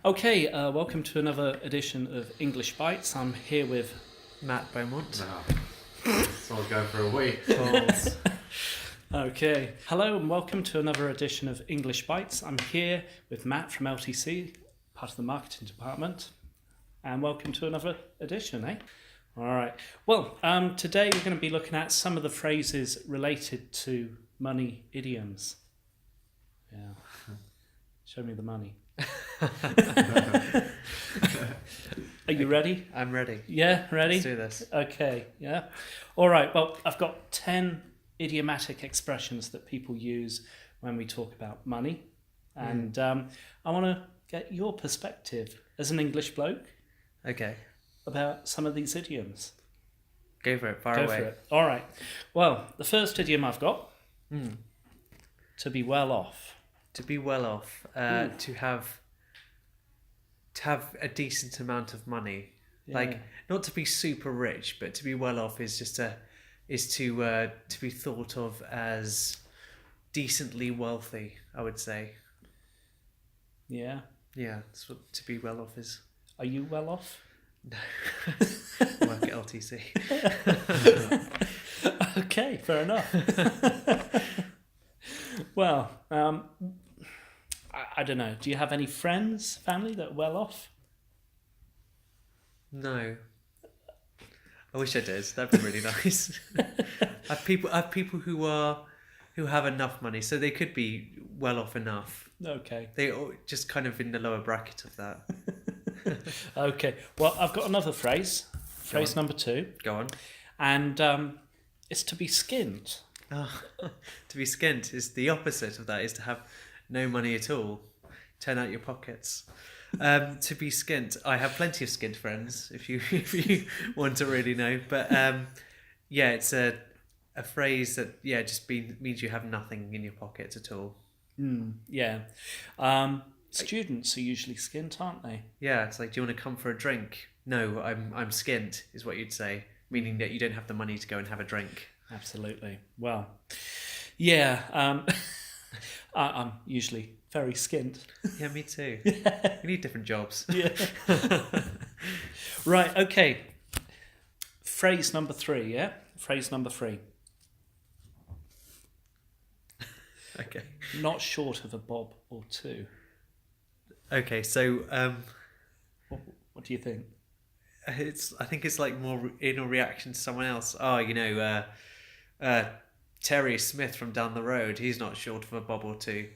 Okay, welcome to another edition of English Bites. I'm here with Matt Beaumont. No. Someone's going for a wee. Balls. Okay, hello and welcome to another edition of English Bites. I'm here with Matt from LTC, part of the marketing department, and welcome to another edition, eh? All right. Well, today we're going to be looking at some of the phrases related to money idioms. Yeah. Show me the money. Are you ready? I'm ready. Yeah, ready? Let's do this. Okay, yeah. All right, well, I've got 10 idiomatic expressions that people use when we talk about money. And I want to get your perspective as an English bloke Okay. about some of these idioms. Go for it. Far Go away. for it. All right. Well, the first idiom I've got, to be well off. To be well off. To have a decent amount of money. Yeah. Like, not to be super rich, but to be well off is just to be thought of as decently wealthy, I would say. Yeah. Yeah, that's what to be well off is. Are you well off? No. Work at LTC. Okay, fair enough. Well, I don't know. Do you have any friends, family that are well off? No. I wish I did. That'd be really nice. I have people who have enough money, so they could be well off enough. Okay. They are just kind of in the lower bracket of that. Okay. Well, I've got another phrase. Phrase number 2. Go on. And it's to be skint. Oh, to be skint is the opposite of that. Is to have no money at all. Turn out your pockets. To be skint. I have plenty of skint friends. If you want to really know, but yeah, it's a phrase that just means you have nothing in your pockets at all. Yeah. Students are usually skint, aren't they? Yeah, it's like, do you want to come for a drink? No, I'm skint, is what you'd say, meaning that you don't have the money to go and have a drink. Absolutely. Well, yeah. I'm usually very skint. Yeah, me too. We need different jobs. Yeah. Right. Okay. Phrase number 3. Yeah. Phrase number 3. Okay. Not short of a bob or two. Okay, so What do you think? I think it's like more in a reaction to someone else. Oh, Terry Smith from down the road, he's not short of a bob or two.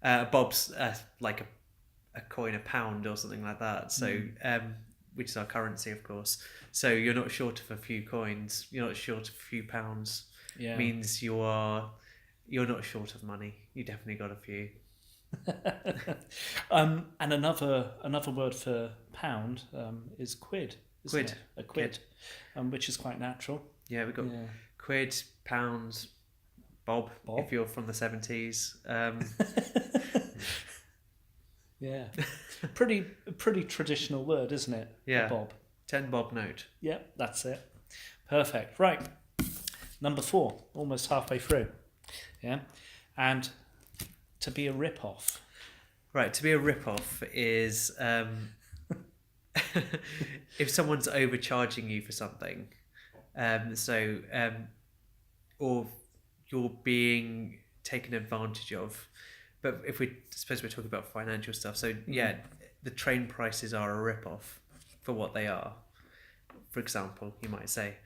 Bob's like a coin, a pound or something like that. So, which is our currency, of course. So you're not short of a few coins. You're not short of a few pounds. Yeah. Means you're not short of money. You definitely got a few. And another word for pound is quid. Isn't Quid. it? A quid, which is quite natural. Yeah, we've got quid, pounds, bob. If you're from the 70s. Yeah, pretty traditional word, isn't it? Yeah. A bob. 10 bob note. Yeah, that's it. Perfect. Right. Number 4, almost halfway through. Yeah, and to be a ripoff. Right, to be a ripoff is if someone's overcharging you for something, or you're being taken advantage of. But suppose we're talking about financial stuff, so yeah, the train prices are a ripoff for what they are. For example, you might say,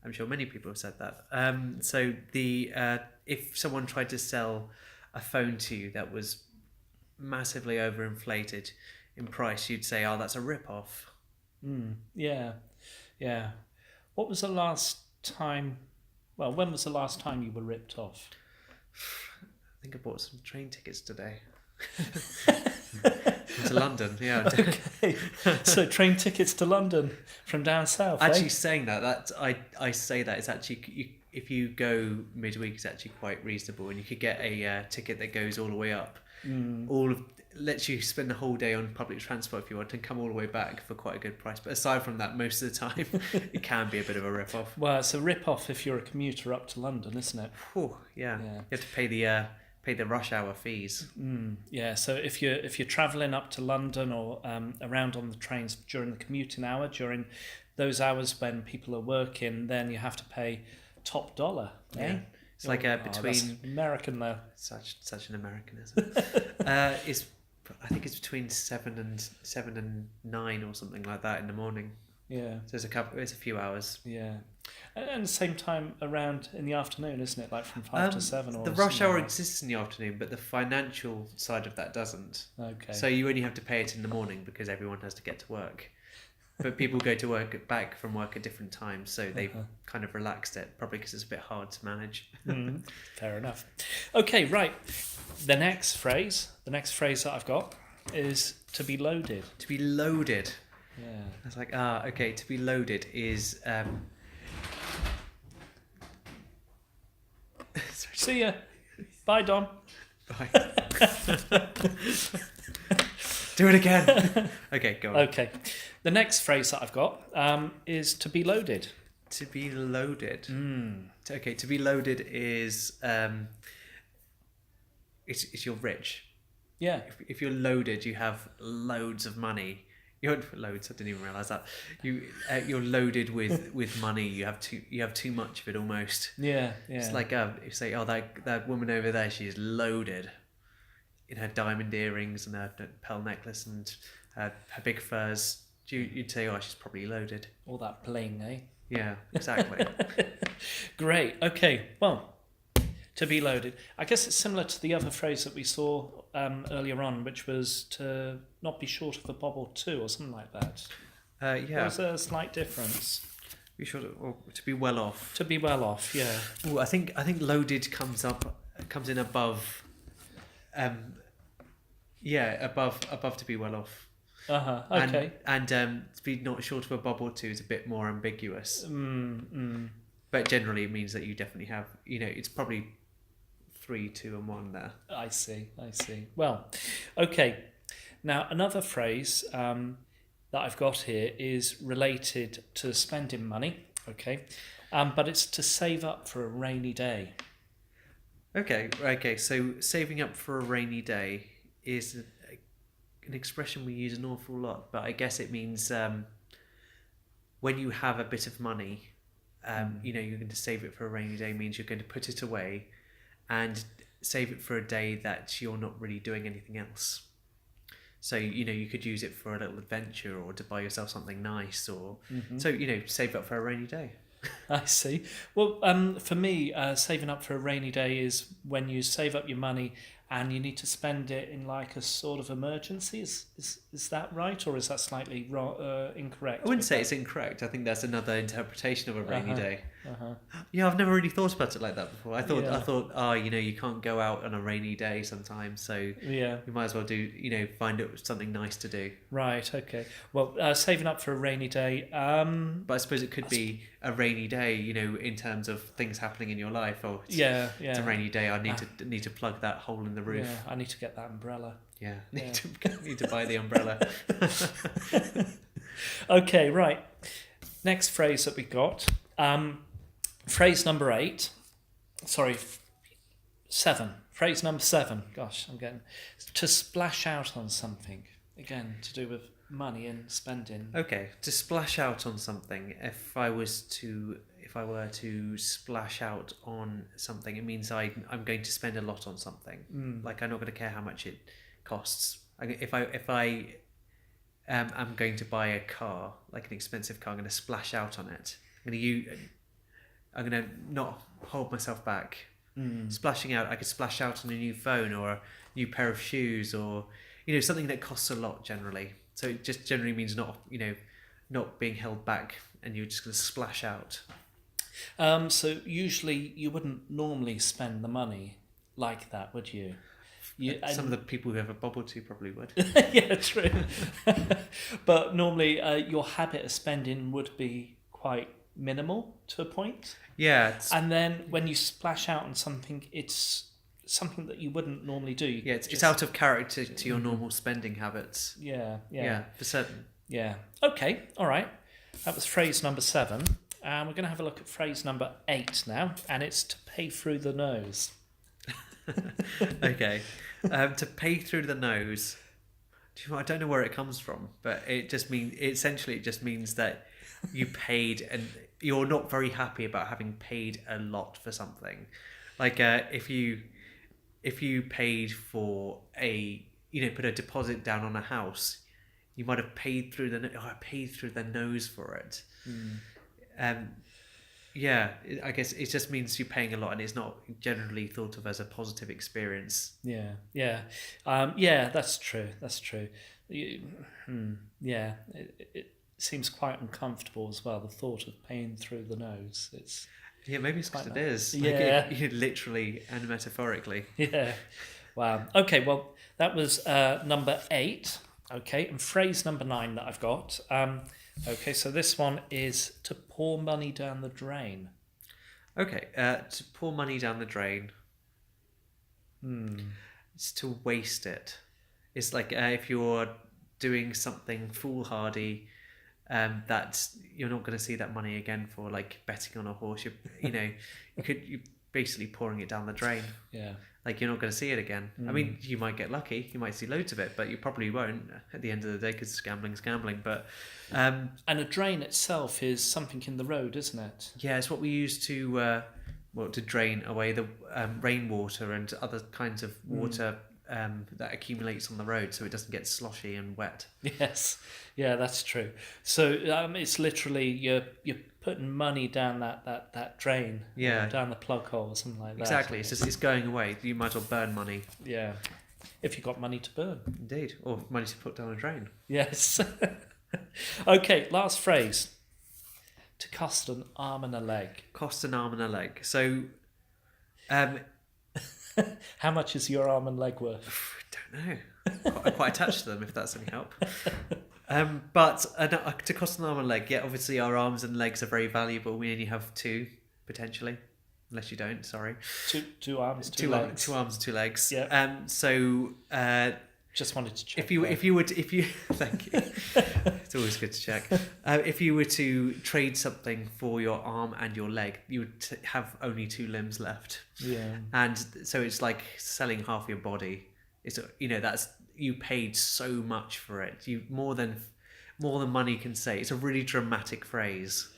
I'm sure many people have said that. So if someone tried to sell a phone to you that was massively overinflated in price, you'd say, oh, that's a rip-off. Yeah. What was the last time... Well, when was the last time you were ripped off? I think I bought some train tickets today. To London, yeah. Okay. So train tickets to London from down south, Actually, saying that I say that it's actually... If you go midweek, it's actually quite reasonable, and you could get a ticket that goes all the way up. Lets you spend the whole day on public transport if you want, and come all the way back for quite a good price. But aside from that, most of the time, it can be a bit of a rip-off. Well, it's a rip-off if you're a commuter up to London, isn't it? Yeah. Yeah. You have to pay the pay the rush hour fees. Yeah, so if you're travelling up to London or around on the trains during the commuting hour, during those hours when people are working, then you have to pay top dollar. Yeah. It's like That's between American though. such an Americanism. I think it's between 7 and 9 or something like that in the morning. Yeah, So it's a few hours. yeah, and the same time around in the afternoon, isn't it? Like from 5 to 7 or the rush something hour like exists in the afternoon, but the financial side of that doesn't. that. Okay. So you only have to pay it in the morning because everyone has to get to work. But people go to work back from work at different times, so they kind of relaxed it, probably because it's a bit hard to manage. Fair enough. Okay, right. The next phrase that I've got is to be loaded. To be loaded. Yeah. It's like, okay, to be loaded is... See ya. Bye, Dom. Bye. Do it again. Okay, go on. Okay. The next phrase that I've got is to be loaded. To be loaded. Okay, to be loaded is... It's you're rich. Yeah. If you're loaded, you have loads of money. You're loads. I didn't even realize that. You're loaded with money. You have too much of it almost. Yeah. Yeah. It's like you say, oh, that woman over there, she's loaded in her diamond earrings and her pearl necklace and her big furs. You'd say, oh, she's probably loaded. All that bling, eh? Yeah, exactly. Great. Okay. Well, to be loaded. I guess it's similar to the other phrase that we saw earlier on, which was to not be short of a bob or two or something like that. Yeah. There's a slight difference. Be sure to be well off. To be well off, yeah. Ooh, I think loaded comes in above. Above to be well off. Okay. And to be not short of a bob or two is a bit more ambiguous. But generally it means that you definitely have, it's probably 3, 2 and 1 there. I see. Well, okay. Now, another phrase that I've got here is related to spending money, okay? But it's to save up for a rainy day. Okay. So saving up for a rainy day is an expression we use an awful lot, but I guess it means when you have a bit of money, you're going to save it for a rainy day means you're going to put it away and save it for a day that you're not really doing anything else. So, you could use it for a little adventure or to buy yourself something nice or... So, save up for a rainy day. I see. Well, for me, saving up for a rainy day is when you save up your money and you need to spend it in like a sort of emergency. Is that right, or is that slightly wrong, incorrect? I wouldn't say it's incorrect. I think that's another interpretation of a rainy day. Uh-huh. Yeah, I've never really thought about it like that before. I thought, Yeah. you can't go out on a rainy day sometimes, so Yeah. you might as well do, find it something nice to do. Right. Okay. Well, saving up for a rainy day. But I suppose it could be a rainy day, in terms of things happening in your life. Oh, it's a rainy day. I need to plug that hole in the roof. Yeah, I need to get that umbrella. Yeah, need to buy the umbrella. Okay, right. Next phrase that we got. Phrase number 8. Sorry, 7. Phrase number 7. Gosh, I'm getting... To splash out on something. Again, to do with money and spending. Okay, to splash out on something. If I were to splash out on something, it means I'm going to spend a lot on something. Like I'm not going to care how much it costs. If I am going to buy a car, like an expensive car, I'm going to splash out on it. I'm going to not hold myself back. Splashing out, I could splash out on a new phone or a new pair of shoes or something that costs a lot generally. So it just generally means not being held back, and you're just going to splash out. So usually you wouldn't normally spend the money like that, would you? Some of the people who have a bob or two probably would. Yeah, true. But normally your habit of spending would be quite minimal to a point. Yeah. And then when you splash out on something, it's something that you wouldn't normally do. Yeah, it's out of character to your normal spending habits. Yeah. Yeah, for certain. Yeah. Okay, all right. That was phrase number 7. We're going to have a look at phrase number 8 now, and it's to pay through the nose. Okay. To pay through the nose. I don't know where it comes from, but it just means that you paid and you're not very happy about having paid a lot for something. Like if you paid for put a deposit down on a house, you might have paid through I paid through the nose for it. I guess it just means you're paying a lot, and it's not generally thought of as a positive experience. Yeah, that's true. It seems quite uncomfortable as well. The thought of paying through the nose. Maybe it's because it is. Yeah, literally and metaphorically. Yeah. Wow. Okay. Well, that was number 8. Okay, and phrase number 9 that I've got. Okay, so this one is to pour money down the drain. Okay, to pour money down the drain. It's to waste it. It's like if you're doing something foolhardy, that you're not going to see that money again for, like betting on a horse. You're basically pouring it down the drain. Yeah. Like you're not going to see it again. I mean, you might get lucky. You might see loads of it, but you probably won't at the end of the day because gambling's gambling. But and a drain itself is something in the road, isn't it? Yeah, it's what we use to drain away the rainwater and other kinds of water that accumulates on the road, so it doesn't get sloshy and wet. Yes, yeah, that's true. So it's literally you're putting money down that drain, or down the plug hole or something like that. Exactly, it's going away. You might as well burn money. Yeah, if you've got money to burn. Indeed, or money to put down a drain. Yes. Okay, last phrase. To cost an arm and a leg. Cost an arm and a leg. So, how much is your arm and leg worth? I don't know. I'm quite attached to them, if that's any help. But to cost an arm and leg, obviously our arms and legs are very valuable. We only have 2, potentially. Unless you don't, sorry. Two arms, two legs. 2 arms and 2 legs. Yeah. So... just wanted to check. If you thank you. It's always good to check. If you were to trade something for your arm and your leg, you would have only 2 limbs left. Yeah. And so it's like selling half your body. It's that's you paid so much for it. You more than money can say. It's a really dramatic phrase.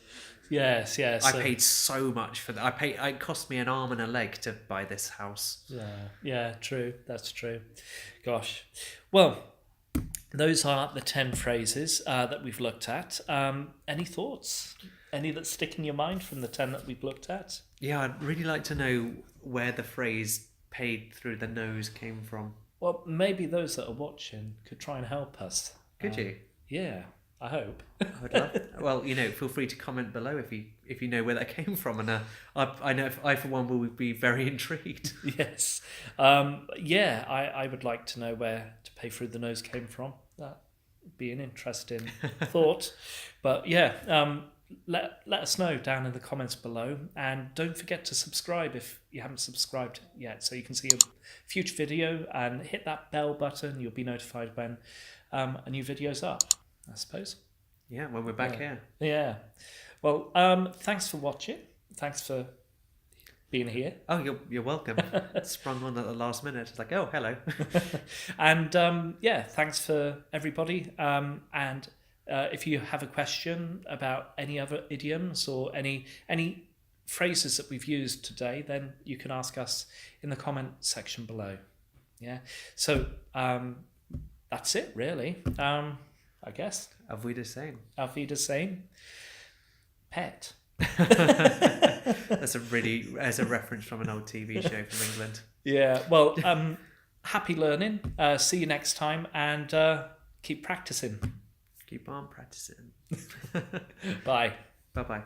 Yes. I paid so much for that. It cost me an arm and a leg to buy this house. Yeah, true. That's true. Gosh. Well, those are the 10 phrases that we've looked at. Any thoughts? Any that stick in your mind from the 10 that we've looked at? Yeah, I'd really like to know where the phrase paid through the nose came from. Well, maybe those that are watching could try and help us. Could you? Yeah. I hope. I would love. Well, feel free to comment below if you know where that came from, and I know I for one will be very intrigued. Yes, I would like to know where to pay through the nose came from. That would be an interesting thought. But let us know down in the comments below, and don't forget to subscribe if you haven't subscribed yet, so you can see a future video, and hit that bell button. You'll be notified when a new video's up, I suppose. Yeah, when we're back here. Yeah. Well, thanks for watching. Thanks for being here. Oh, you're welcome. Sprung on at the last minute. It's like, oh, hello. And thanks for everybody. And if you have a question about any other idioms or any phrases that we've used today, then you can ask us in the comment section below. Yeah. So that's it, really. I guess. Auf Wiedersehen. Auf Wiedersehen. Pet. That's a reference from an old TV show from England. Yeah. Well, happy learning. See you next time, and keep practicing. Keep on practicing. Bye. Bye-bye.